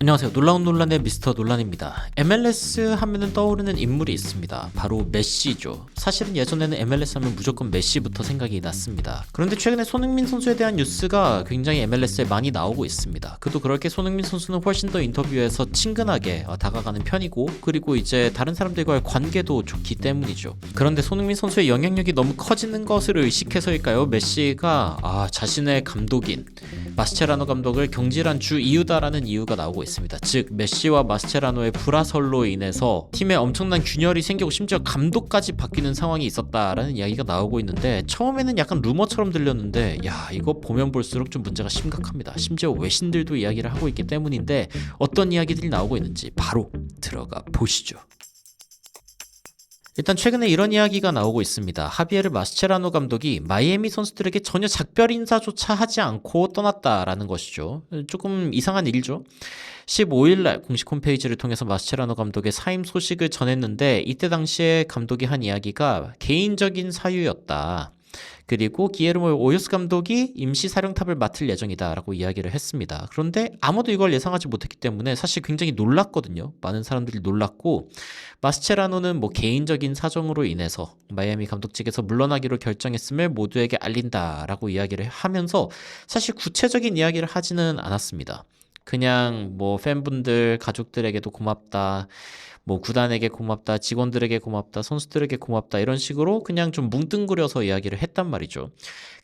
안녕하세요. 놀라운 논란의 미스터 논란입니다. MLS 하면은 떠오르는 인물이 있습니다. 바로 메시죠. 사실은 예전에는 MLS 하면 무조건 메시부터 생각이 났습니다. 그런데 최근에 손흥민 선수에 대한 뉴스가 굉장히 MLS에 많이 나오고 있습니다. 그도 그렇게 손흥민 선수는 훨씬 더 인터뷰에서 친근하게 다가가는 편이고, 그리고 이제 다른 사람들과의 관계도 좋기 때문이죠. 그런데 손흥민 선수의 영향력이 너무 커지는 것을 의식해서일까요? 메시가 자신의 감독인 마스체라노 감독을 경질한 주 이유다라는 이유가 나오고 있습니다. 즉 메시와 마스체라노의 불화설로 인해서 팀에 엄청난 균열이 생기고 심지어 감독까지 바뀌는 상황이 있었다라는 이야기가 나오고 있는데, 처음에는 약간 루머처럼 들렸는데 이거 보면 볼수록 좀 문제가 심각합니다. 심지어 외신들도 이야기를 하고 있기 때문인데, 어떤 이야기들이 나오고 있는지 바로 들어가 보시죠. 일단 최근에 이런 이야기가 나오고 있습니다. 하비에르 마스체라노 감독이 마이애미 선수들에게 전혀 작별 인사조차 하지 않고 떠났다라는 것이죠. 조금 이상한 일이죠. 15일날 공식 홈페이지를 통해서 마스체라노 감독의 사임 소식을 전했는데, 이때 당시에 감독이 한 이야기가 개인적인 사유였다. 그리고 기에르모 오요스 감독이 임시 사령탑을 맡을 예정이다라고 이야기를 했습니다. 그런데 아무도 이걸 예상하지 못했기 때문에 사실 굉장히 놀랐거든요. 많은 사람들이 놀랐고, 마스체라노는 개인적인 사정으로 인해서 마이애미 감독직에서 물러나기로 결정했음을 모두에게 알린다라고 이야기를 하면서 사실 구체적인 이야기를 하지는 않았습니다. 그냥 팬분들, 가족들에게도 고맙다, 구단에게 고맙다, 직원들에게 고맙다, 선수들에게 고맙다, 이런 식으로 그냥 좀 뭉뚱그려서 이야기를 했단 말이죠.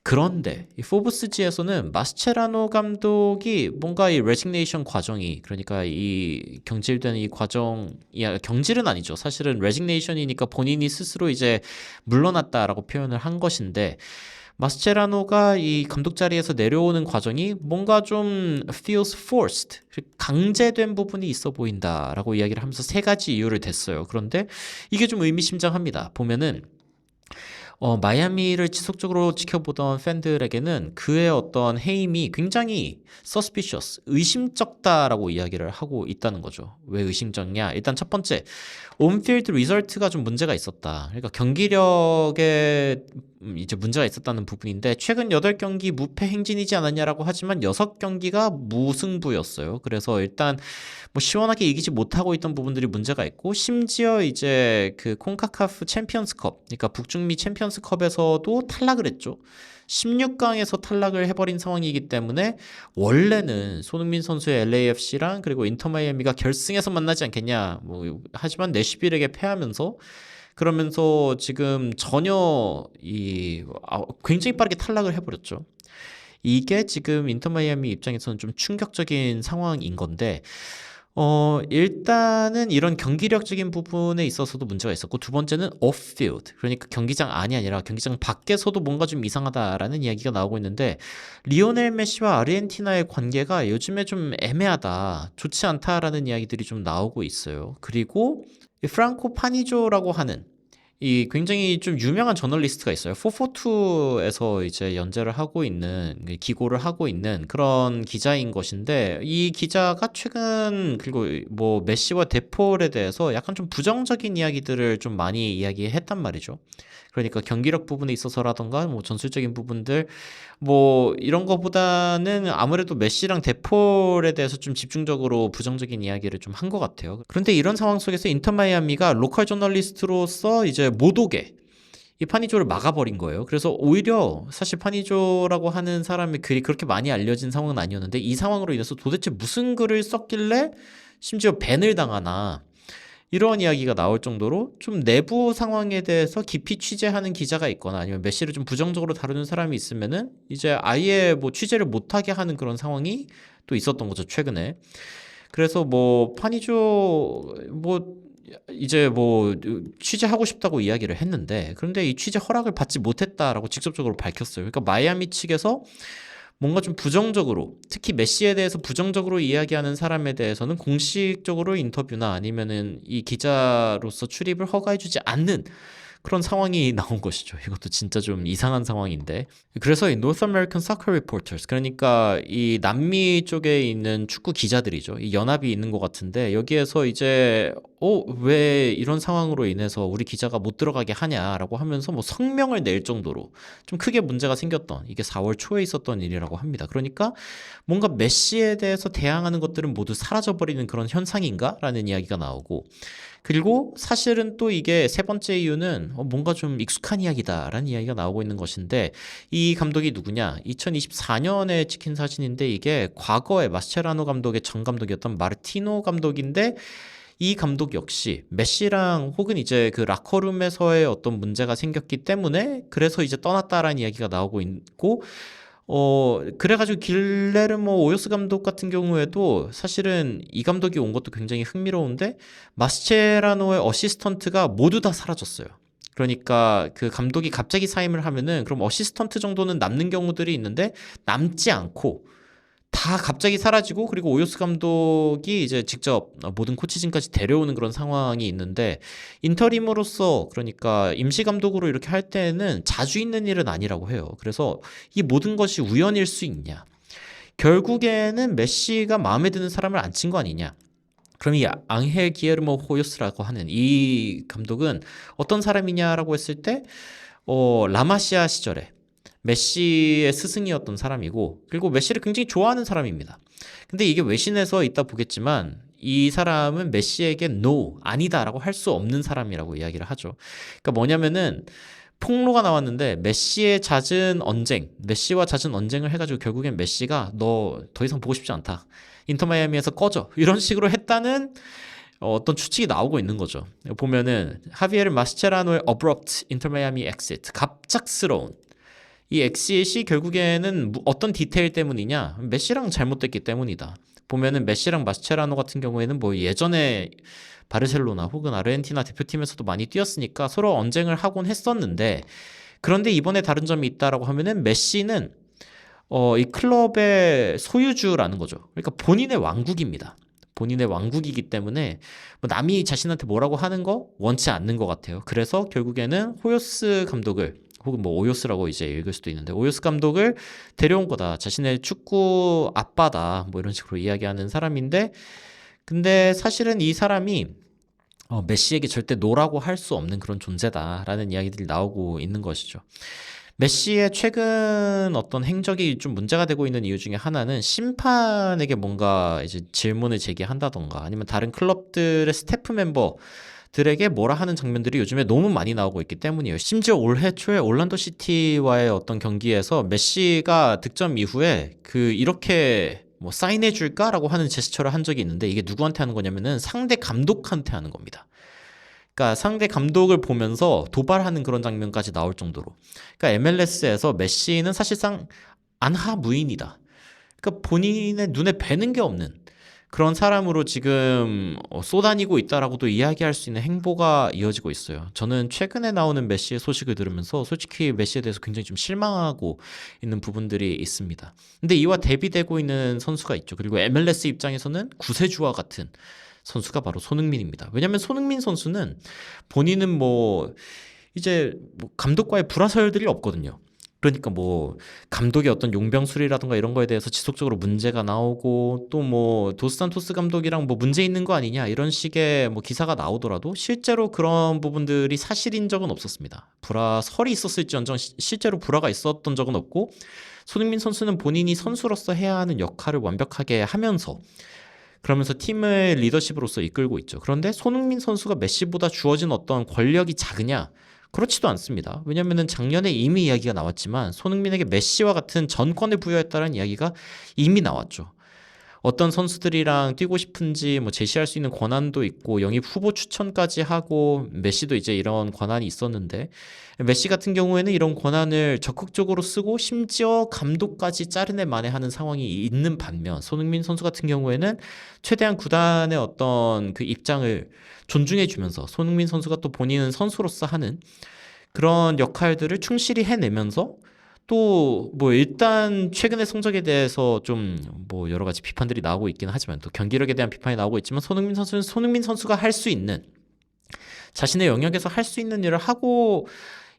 그런데 이 포브스지에서는 마스체라노 감독이 뭔가 이 레지그네이션 과정이, 그러니까 이 경질되는 이 과정이, 경질은 아니죠. 사실은 레지그네이션이니까 본인이 스스로 이제 물러났다라고 표현을 한 것인데, 마스체라노가 이 감독 자리에서 내려오는 과정이 뭔가 좀 feels forced, 강제된 부분이 있어 보인다라고 이야기를 하면서 세 가지 이유를 댔어요. 그런데 이게 좀 의미심장합니다. 보면은 마이애미를 지속적으로 지켜보던 팬들에게는 그의 어떤 해임이 굉장히 suspicious, 의심쩍다라고 이야기를 하고 있다는 거죠. 왜 의심쩍냐? 일단 첫 번째, 온필드 리설트가 좀 문제가 있었다. 그러니까 경기력에 이제 문제가 있었다는 부분인데, 최근 8경기 무패 행진이지 않았냐라고 하지만 6경기가 무승부였어요. 그래서 일단 시원하게 이기지 못하고 있던 부분들이 문제가 있고, 심지어 이제 그 콘카카프 챔피언스컵, 그러니까 북중미 챔피언스컵에서도 탈락을 했죠. 16강에서 탈락을 해버린 상황이기 때문에 원래는 손흥민 선수의 LAFC랑 그리고 인터 마이애미가 결승에서 만나지 않겠냐, 하지만 내슈빌에게 패하면서, 그러면서 지금 전혀 굉장히 빠르게 탈락을 해버렸죠. 이게 지금 인터 마이애미 입장에서는 좀 충격적인 상황인 건데, 일단은 이런 경기력적인 부분에 있어서도 문제가 있었고, 두 번째는 off-field, 그러니까 경기장 안이 아니라 경기장 밖에서도 뭔가 좀 이상하다라는 이야기가 나오고 있는데, 리오넬 메시와 아르헨티나의 관계가 요즘에 좀 애매하다, 좋지 않다라는 이야기들이 좀 나오고 있어요. 그리고 프랑코 파니조라고 하는 이 굉장히 좀 유명한 저널리스트가 있어요. 442에서 이제 연재를 하고 있는, 기고를 하고 있는 그런 기자인 것인데, 이 기자가 최근, 그리고 메시와 데폴에 대해서 약간 좀 부정적인 이야기들을 좀 많이 이야기했단 말이죠. 그러니까 경기력 부분에 있어서라던가 전술적인 부분들 이런 거보다는 아무래도 메시랑 데폴에 대해서 좀 집중적으로 부정적인 이야기를 좀 한 것 같아요. 그런데 이런 상황 속에서 인터 마이애미가 로컬 저널리스트로서 이제 못 오게 이 파니조를 막아버린 거예요. 그래서 오히려 사실 파니조라고 하는 사람의 글이 그렇게 많이 알려진 상황은 아니었는데, 이 상황으로 인해서 도대체 무슨 글을 썼길래 심지어 밴을 당하나, 이런 이야기가 나올 정도로 좀 내부 상황에 대해서 깊이 취재하는 기자가 있거나, 아니면 메시를 좀 부정적으로 다루는 사람이 있으면은 이제 아예 취재를 못하게 하는 그런 상황이 또 있었던 거죠, 최근에. 그래서 파니조 이제 취재하고 싶다고 이야기를 했는데, 그런데 이 취재 허락을 받지 못했다라고 직접적으로 밝혔어요. 그러니까 마이애미 측에서 뭔가 좀 부정적으로, 특히 메시에 대해서 부정적으로 이야기하는 사람에 대해서는 공식적으로 인터뷰나 아니면은 이 기자로서 출입을 허가해주지 않는 그런 상황이 나온 것이죠. 이것도 진짜 좀 이상한 상황인데. 그래서 이 North American Soccer Reporters, 그러니까 이 남미 쪽에 있는 축구 기자들이죠. 이 연합이 있는 것 같은데 여기에서 이제 왜 이런 상황으로 인해서 우리 기자가 못 들어가게 하냐라고 하면서 뭐 성명을 낼 정도로 좀 크게 문제가 생겼던, 이게 4월 초에 있었던 일이라고 합니다. 그러니까 뭔가 메시에 대해서 대항하는 것들은 모두 사라져버리는 그런 현상인가라는 이야기가 나오고, 그리고 사실은 또 이게 세 번째 이유는 뭔가 좀 익숙한 이야기다라는 이야기가 나오고 있는 것인데, 이 감독이 누구냐? 2024년에 찍힌 사진인데 이게 과거에 마스체라노 감독의 전 감독이었던 마르티노 감독인데, 이 감독 역시 메시랑 혹은 이제 그 라커룸에서의 어떤 문제가 생겼기 때문에 그래서 이제 떠났다라는 이야기가 나오고 있고, 그래가지고 길레르모 오요스 감독 같은 경우에도 사실은 이 감독이 온 것도 굉장히 흥미로운데 마스체라노의 어시스턴트가 모두 다 사라졌어요. 그러니까 그 감독이 갑자기 사임을 하면은 그럼 어시스턴트 정도는 남는 경우들이 있는데 남지 않고 다 갑자기 사라지고, 그리고 오요스 감독이 이제 직접 모든 코치진까지 데려오는 그런 상황이 있는데, 인터림으로서 그러니까 임시 감독으로 이렇게 할 때는 자주 있는 일은 아니라고 해요. 그래서 이 모든 것이 우연일 수 있냐? 결국에는 메시가 마음에 드는 사람을 안 친 거 아니냐? 그럼 이 앙헬 기에르모 호요스라고 하는 이 감독은 어떤 사람이냐라고 했을 때 라마시아 시절에 메시의 스승이었던 사람이고, 그리고 메시를 굉장히 좋아하는 사람입니다. 근데 이게 외신에서 이따 보겠지만 이 사람은 메시에게 no, 아니다라고 할 수 없는 사람이라고 이야기를 하죠. 그러니까 뭐냐면은 폭로가 나왔는데 메시와 잦은 언쟁을 해가지고 결국엔 메시가 너 더 이상 보고 싶지 않다, 인터마이애미에서 꺼져, 이런 식으로 했다는 어떤 추측이 나오고 있는 거죠. 보면은 하비에르 마스체라노의 abrupt 인터마이애미 exit, 갑작스러운 이 엑시잇이 결국에는 어떤 디테일 때문이냐? 메시랑 잘못됐기 때문이다. 보면은 메시랑 마스체라노 같은 경우에는 뭐 예전에 바르셀로나 혹은 아르헨티나 대표팀에서도 많이 뛰었으니까 서로 언쟁을 하곤 했었는데, 그런데 이번에 다른 점이 있다라고 하면은 메시는 이 클럽의 소유주라는 거죠. 그러니까 본인의 왕국입니다. 본인의 왕국이기 때문에 뭐 남이 자신한테 뭐라고 하는 거 원치 않는 것 같아요. 그래서 결국에는 호요스 감독을, 혹은 뭐 오요스라고 이제 읽을 수도 있는데, 오요스 감독을 데려온 거다, 자신의 축구 아빠다, 뭐 이런 식으로 이야기하는 사람인데, 근데 사실은 이 사람이 메시에게 절대 노라고 할 수 없는 그런 존재다라는 이야기들이 나오고 있는 것이죠. 메시의 최근 어떤 행적이 좀 문제가 되고 있는 이유 중에 하나는 심판에게 뭔가 이제 질문을 제기한다던가 아니면 다른 클럽들의 스태프 멤버 들에게 뭐라 하는 장면들이 요즘에 너무 많이 나오고 있기 때문이에요. 심지어 올해 초에 올란도 시티와의 어떤 경기에서 메시가 득점 이후에 이렇게 뭐 사인해 줄까라고 하는 제스처를 한 적이 있는데, 이게 누구한테 하는 거냐면은 상대 감독한테 하는 겁니다. 그러니까 상대 감독을 보면서 도발하는 그런 장면까지 나올 정도로. 그러니까 MLS에서 메시는 사실상 안하무인이다. 그러니까 본인의 눈에 뵈는 게 없는 그런 사람으로 지금 쏘다니고 있다라고도 이야기할 수 있는 행보가 이어지고 있어요. 저는 최근에 나오는 메시의 소식을 들으면서 솔직히 메시에 대해서 굉장히 좀 실망하고 있는 부분들이 있습니다. 근데 이와 대비되고 있는 선수가 있죠. 그리고 MLS 입장에서는 구세주와 같은 선수가 바로 손흥민입니다. 왜냐하면 손흥민 선수는 본인은 이제 감독과의 불화설들이 없거든요. 그러니까 감독의 어떤 용병술이라든가 이런 거에 대해서 지속적으로 문제가 나오고, 또 도스산토스 감독이랑 문제 있는 거 아니냐 이런 식의 기사가 나오더라도 실제로 그런 부분들이 사실인 적은 없었습니다. 불화설이 있었을지언정 실제로 불화가 있었던 적은 없고, 손흥민 선수는 본인이 선수로서 해야 하는 역할을 완벽하게 하면서 그러면서 팀을 리더십으로서 이끌고 있죠. 그런데 손흥민 선수가 메시보다 주어진 어떤 권력이 작으냐? 그렇지도 않습니다. 왜냐하면 작년에 이미 이야기가 나왔지만 손흥민에게 메시와 같은 전권을 부여했다는 이야기가 이미 나왔죠. 어떤 선수들이랑 뛰고 싶은지 제시할 수 있는 권한도 있고 영입 후보 추천까지 하고, 메시도 이제 이런 권한이 있었는데 메시 같은 경우에는 이런 권한을 적극적으로 쓰고 심지어 감독까지 자르내 만회하는 상황이 있는 반면, 손흥민 선수 같은 경우에는 최대한 구단의 어떤 그 입장을 존중해주면서 손흥민 선수가 또 본인은 선수로서 하는 그런 역할들을 충실히 해내면서, 또 일단 최근의 성적에 대해서 좀 여러 가지 비판들이 나오고 있기는 하지만, 또 경기력에 대한 비판이 나오고 있지만, 손흥민 선수는 손흥민 선수가 할 수 있는 자신의 영역에서 할 수 있는 일을 하고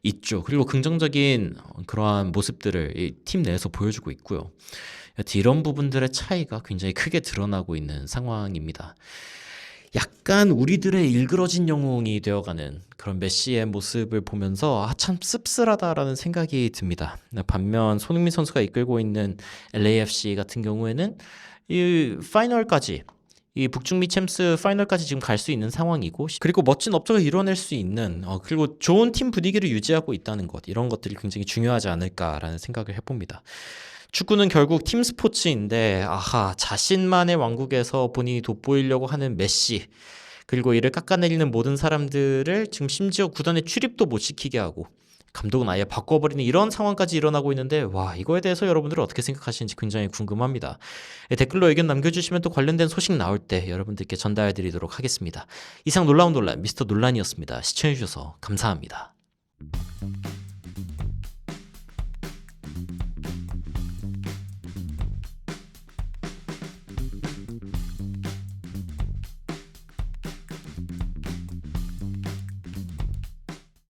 있죠. 그리고 긍정적인 그러한 모습들을 이 팀 내에서 보여주고 있고요. 여튼 이런 부분들의 차이가 굉장히 크게 드러나고 있는 상황입니다. 약간 우리들의 일그러진 영웅이 되어가는 그런 메시의 모습을 보면서 참 씁쓸하다라는 생각이 듭니다. 반면 손흥민 선수가 이끌고 있는 LAFC 같은 경우에는 이 파이널까지 이 북중미 챔스 파이널까지 지금 갈 수 있는 상황이고, 그리고 멋진 업적을 이뤄낼 수 있는 그리고 좋은 팀 분위기를 유지하고 있다는 것, 이런 것들이 굉장히 중요하지 않을까라는 생각을 해봅니다. 축구는 결국 팀 스포츠인데 자신만의 왕국에서 본인이 돋보이려고 하는 메시, 그리고 이를 깎아내리는 모든 사람들을 지금 심지어 구단에 출입도 못 시키게 하고 감독은 아예 바꿔버리는 이런 상황까지 일어나고 있는데, 이거에 대해서 여러분들은 어떻게 생각하시는지 굉장히 궁금합니다. 댓글로 의견 남겨주시면 또 관련된 소식 나올 때 여러분들께 전달해드리도록 하겠습니다. 이상 놀라운 논란 미스터 논란이었습니다. 시청해주셔서 감사합니다.